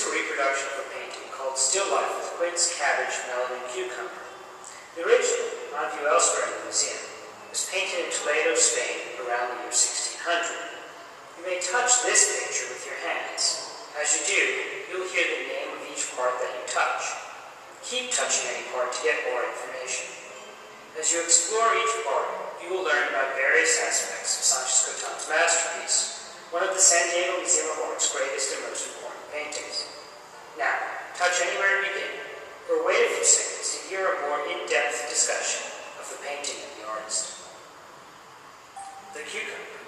is a reproduction of a painting called Still Life with Quince, Cabbage, Melon, and Cucumber. The original, on view elsewhere in the museum, was painted in Toledo, Spain around the year 1600. You may touch this picture with your hands. As you do, you'll hear the name of each part that you touch. Keep touching any part to get more information. As you explore each part, you will learn about various aspects of Sánchez Cotán's masterpiece, one of the San Diego Museum of Art's greatest and most important paintings. Now, touch anywhere to begin, or wait a few seconds to hear a more in-depth discussion of the painting and the artist. The cucumber.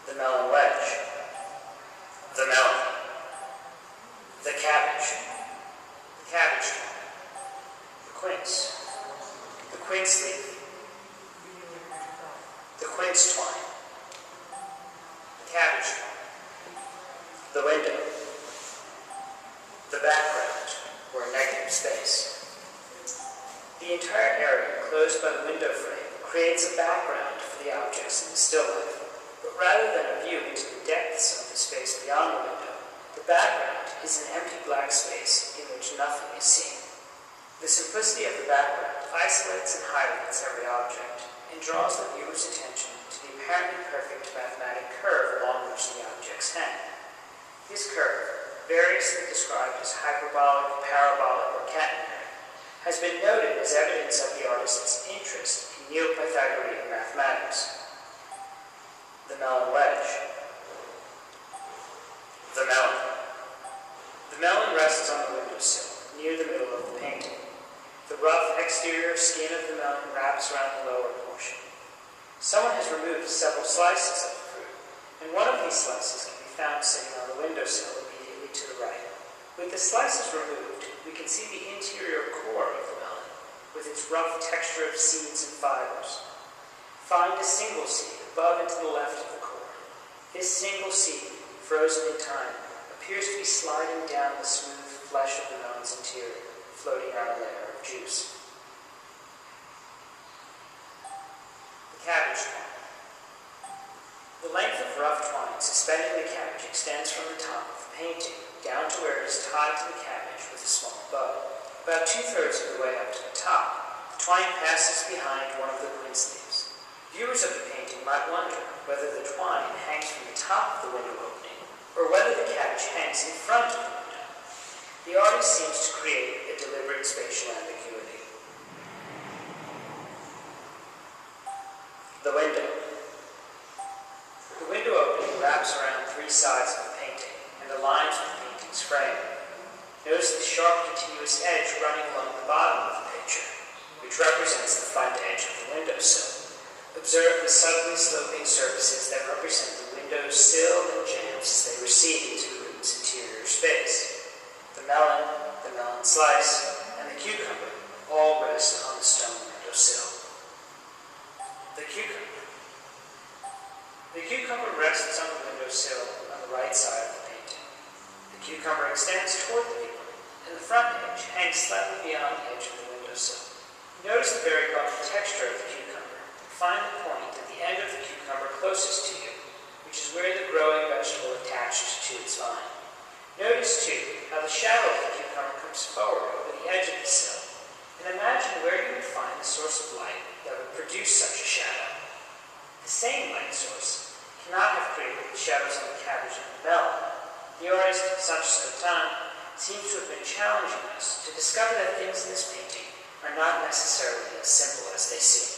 The melon wedge. The melon. The cabbage. The cabbage twine. The quince. The quince leaf. The quince twine. The cabbage twine. The window. The background, or negative space. The entire area enclosed by the window frame creates a background for the objects in the still life, but rather than a view into the depths of the space beyond the window, the background is an empty black space in which nothing is seen. The simplicity of the background isolates and highlights every object and draws the viewer's attention to the apparently perfect mathematic curve along which the objects hang. This curve, variously described as hyperbolic, parabolic, or catenary, has been noted as evidence of the artist's interest in Neo-Pythagorean mathematics. The melon wedge. The melon. The melon rests on the windowsill, near the middle of the painting. The rough exterior skin of the melon wraps around the lower portion. Someone has removed several slices of the fruit, and one of these slices can be found sitting on the windowsill to the right. With the slices removed, we can see the interior core of the melon, with its rough texture of seeds and fibers. Find a single seed above and to the left of the core. This single seed, frozen in time, appears to be sliding down the smooth flesh of the melon's interior, floating on a layer of juice. The cabbage twine. The length of rough twine suspending the cabbage extends from the top of the painting down to where it is tied to the cabbage with a small bow. About 2/3 of the way up to the top, the twine passes behind one of the quince leaves. Viewers of the painting might wonder whether the twine hangs from the top of the window opening, or whether the cabbage hangs in front of the window. The artist seems to create a deliberate spatial ambiguity. The window. The window opening wraps around 3 sides of the painting and aligns with the painting's frame. Notice the sharp, continuous edge running along the bottom of the picture, which represents the front edge of the windowsill. Observe the subtly sloping surfaces that represent the window's sill and jambs as they recede into the room's interior space. The melon slice, and the cucumber all rest on the stone windowsill. The cucumber. The cucumber rests on the windowsill on the right side of the painting. The cucumber extends toward the viewer, and the front edge hangs slightly beyond the edge of the windowsill. Notice the very bumpy texture of the cucumber. Find the point at the end of the cucumber closest to you, which is where the growing vegetable attached to its vine. Notice, too, how the shadow of the cucumber comes forward over the edge of the sill, and imagine where you would find the source of light that would produce such a shadow. The same light source cannot have created the shadows on the cabbage and the melon. The artist, Sánchez Cotán, seems to have been challenging us to discover that things in this painting are not necessarily as simple as they seem.